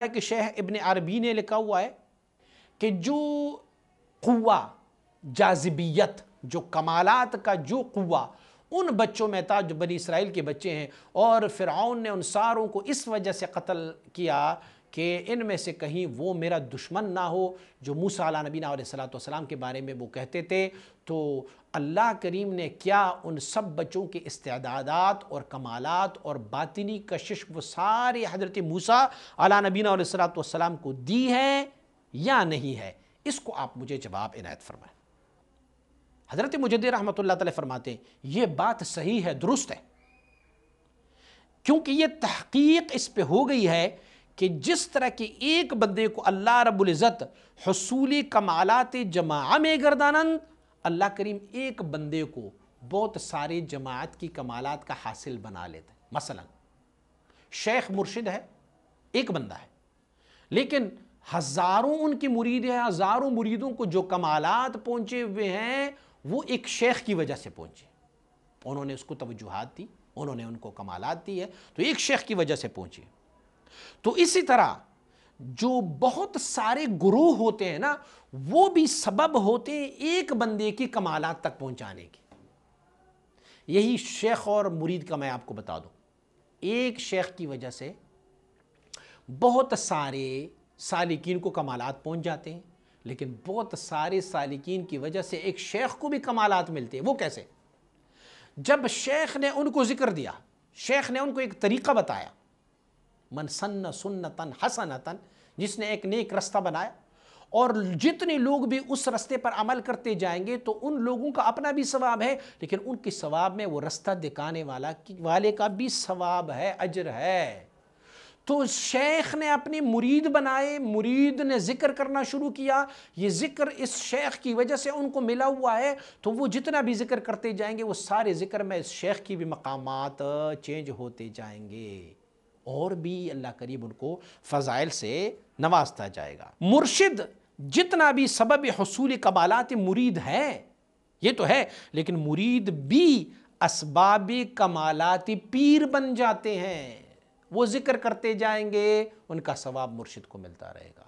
ہے کہ شیخ ابن عربی نے لکھا ہوا ہے کہ جو قوہ جاذبیت، جو کمالات کا جو قوہ ان بچوں میں تھا جو بنی اسرائیل کے بچے ہیں، اور فرعون نے ان ساروں کو اس وجہ سے قتل کیا کہ ان میں سے کہیں وہ میرا دشمن نہ ہو، جو موسیٰ علیہ نبینا علیہ السلام کے بارے میں وہ کہتے تھے۔ تو اللہ کریم نے کیا ان سب بچوں کے استعدادات اور کمالات اور باطنی کشش وہ سارے حضرت موسیٰ علیہ نبینا علیہ السلام کو دی ہے یا نہیں ہے؟ اس کو آپ مجھے جواب عنایت فرمائیں۔ حضرت مجدد رحمۃ اللہ تعالی فرماتے ہیں یہ بات صحیح ہے، درست ہے، کیونکہ یہ تحقیق اس پہ ہو گئی ہے کہ جس طرح کہ ایک بندے کو اللہ رب العزت حصول کمالات جماعہ میں گردانند، اللہ کریم ایک بندے کو بہت سارے جماعت کی کمالات کا حاصل بنا لیتے ہیں۔ مثلا شیخ مرشد ہے، ایک بندہ ہے، لیکن ہزاروں ان کی مرید ہیں، ہزاروں مریدوں کو جو کمالات پہنچے ہوئے ہیں وہ ایک شیخ کی وجہ سے پہنچے، انہوں نے اس کو توجہات دی، انہوں نے ان کو کمالات دی ہے، تو ایک شیخ کی وجہ سے پہنچے۔ تو اسی طرح جو بہت سارے گروہ ہوتے ہیں نا، وہ بھی سبب ہوتے ہیں ایک بندے کی کمالات تک پہنچانے کی۔ یہی شیخ اور مرید کا میں آپ کو بتا دوں، ایک شیخ کی وجہ سے بہت سارے سالکین کو کمالات پہنچ جاتے ہیں، لیکن بہت سارے سالکین کی وجہ سے ایک شیخ کو بھی کمالات ملتے ہیں۔ وہ کیسے؟ جب شیخ نے ان کو ذکر دیا، شیخ نے ان کو ایک طریقہ بتایا، من سن سنتن حسنتن، جس نے ایک نیک رستہ بنایا، اور جتنے لوگ بھی اس رستے پر عمل کرتے جائیں گے تو ان لوگوں کا اپنا بھی ثواب ہے، لیکن ان کے ثواب میں وہ رستہ دکھانے والے کا بھی ثواب ہے، اجر ہے۔ تو شیخ نے اپنی مرید بنائے، مرید نے ذکر کرنا شروع کیا، یہ ذکر اس شیخ کی وجہ سے ان کو ملا ہوا ہے، تو وہ جتنا بھی ذکر کرتے جائیں گے وہ سارے ذکر میں اس شیخ کی بھی مقامات چینج ہوتے جائیں گے، اور بھی اللہ کریم ان کو فضائل سے نوازتا جائے گا۔ مرشد جتنا بھی سبب حصول کمالات مرید ہے، یہ تو ہے، لیکن مرید بھی اسباب کمالات پیر بن جاتے ہیں۔ وہ ذکر کرتے جائیں گے، ان کا ثواب مرشد کو ملتا رہے گا،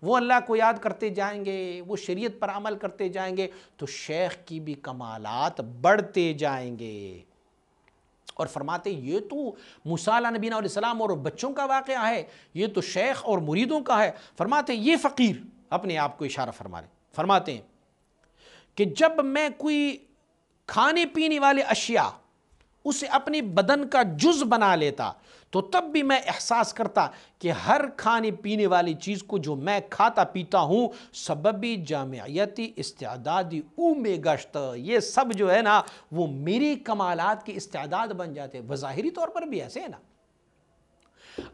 وہ اللہ کو یاد کرتے جائیں گے، وہ شریعت پر عمل کرتے جائیں گے، تو شیخ کی بھی کمالات بڑھتے جائیں گے۔ اور فرماتے یہ تو موسیٰ علیہ نبینا علیہ السلام اور بچوں کا واقعہ ہے، یہ تو شیخ اور مریدوں کا ہے۔ فرماتے یہ فقیر اپنے آپ کو اشارہ فرما رہے، فرماتے ہیں کہ جب میں کوئی کھانے پینے والے اشیاء اسے اپنی بدن کا جز بنا لیتا تو تب بھی میں احساس کرتا کہ ہر کھانے پینے والی چیز کو جو میں کھاتا پیتا ہوں سببی جامعیتی استعدادی او میں گشت، یہ سب جو ہے نا وہ میری کمالات کی استعداد بن جاتے ہیں۔ بظاہری طور پر بھی ایسے ہے نا،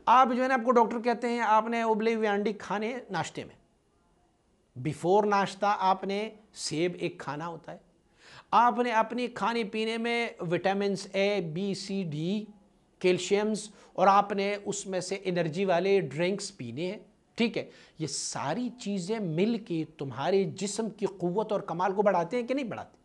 آپ جو ہے نا، آپ کو ڈاکٹر کہتے ہیں آپ نے ابلے ہوئے انڈے کھانے ناشتے میں، بیفور ناشتہ آپ نے سیب ایک کھانا ہوتا ہے، آپ نے اپنی کھانے پینے میں وٹامنز اے بی سی ڈی کیلشیمز، اور آپ نے اس میں سے انرجی والے ڈرنکس پینے ہیں، ٹھیک ہے، یہ ساری چیزیں مل کے تمہارے جسم کی قوت اور کمال کو بڑھاتے ہیں کہ نہیں بڑھاتے؟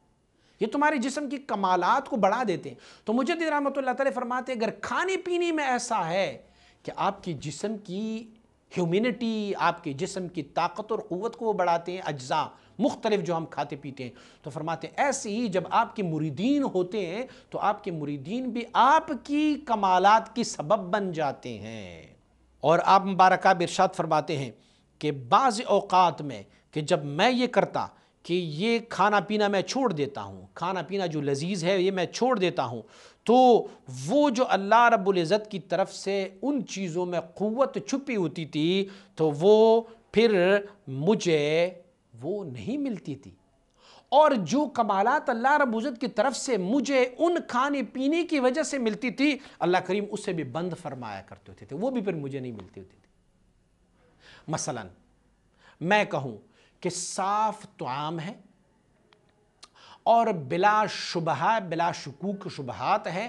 یہ تمہارے جسم کی کمالات کو بڑھا دیتے ہیں۔ تو مجدد رحمۃ اللہ تعالی فرماتے ہیں اگر کھانے پینے میں ایسا ہے کہ آپ کی جسم کی ہیومینٹی، آپ کے جسم کی طاقت اور قوت کو وہ بڑھاتے ہیں، اجزاء مختلف جو ہم کھاتے پیتے ہیں، تو فرماتے ہیں ایسے ہی جب آپ کے مریدین ہوتے ہیں تو آپ کے مریدین بھی آپ کی کمالات کی سبب بن جاتے ہیں۔ اور آپ مبارکہ ارشاد فرماتے ہیں کہ بعض اوقات میں کہ جب میں یہ کرتا کہ یہ کھانا پینا میں چھوڑ دیتا ہوں، کھانا پینا جو لذیذ ہے یہ میں چھوڑ دیتا ہوں، تو وہ جو اللہ رب العزت کی طرف سے ان چیزوں میں قوت چھپی ہوتی تھی تو وہ پھر مجھے وہ نہیں ملتی تھی، اور جو کمالات اللہ رب العزت کی طرف سے مجھے ان کھانے پینے کی وجہ سے ملتی تھی اللہ کریم اسے بھی بند فرمایا کرتے ہوتے تھے، وہ بھی پھر مجھے نہیں ملتی ہوتی تھی۔ مثلا میں کہوں کہ صاف طعام ہے اور بلا شبہ بلا شکوک شبہات ہے،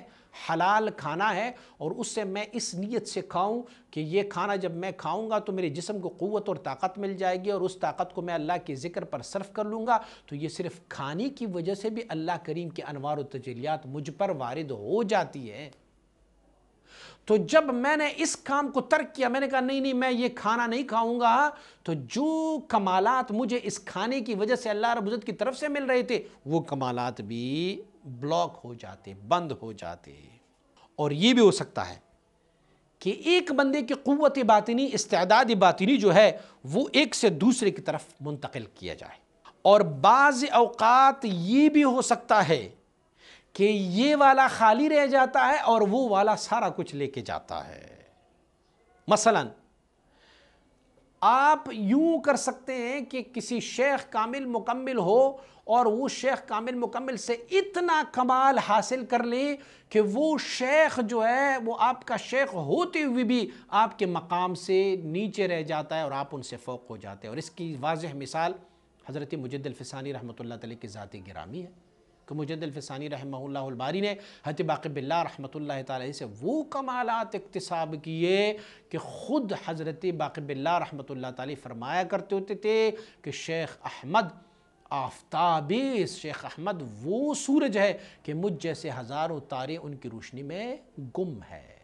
حلال کھانا ہے، اور اس سے میں اس نیت سے کھاؤں کہ یہ کھانا جب میں کھاؤں گا تو میرے جسم کو قوت اور طاقت مل جائے گی، اور اس طاقت کو میں اللہ کے ذکر پر صرف کر لوں گا، تو یہ صرف کھانے کی وجہ سے بھی اللہ کریم کے انوار و تجلیات مجھ پر وارد ہو جاتی ہے۔ تو جب میں نے اس کام کو ترک کیا، میں نے کہا نہیں میں یہ کھانا نہیں کھاؤں گا، تو جو کمالات مجھے اس کھانے کی وجہ سے اللہ رب العزت کی طرف سے مل رہے تھے وہ کمالات بھی بلاک ہو جاتے، بند ہو جاتے۔ اور یہ بھی ہو سکتا ہے کہ ایک بندے کی قوت باطنی، استعداد باطنی جو ہے وہ ایک سے دوسرے کی طرف منتقل کیا جائے، اور بعض اوقات یہ بھی ہو سکتا ہے کہ یہ والا خالی رہ جاتا ہے اور وہ والا سارا کچھ لے کے جاتا ہے۔ مثلا آپ یوں کر سکتے ہیں کہ کسی شیخ کامل مکمل ہو اور وہ شیخ کامل مکمل سے اتنا کمال حاصل کر لیں کہ وہ شیخ جو ہے وہ آپ کا شیخ ہوتے ہوئے بھی آپ کے مقام سے نیچے رہ جاتا ہے اور آپ ان سے فوق ہو جاتے ہیں۔ اور اس کی واضح مثال حضرت مجد الفسانی رحمۃ اللہ علیہ کی ذات گرامی ہے کہ مجد الفسانی رحمہ اللہ الباری نے حضرت باقی باللہ رحمۃ اللہ تعالی سے وہ کمالات اکتساب کیے کہ خود حضرت باقی باللہ رحمۃ اللہ تعالی فرمایا کرتے ہوتے تھے کہ شیخ احمد آفتابی، شیخ احمد وہ سورج ہے کہ مجھ جیسے ہزاروں تارے ان کی روشنی میں گم ہے۔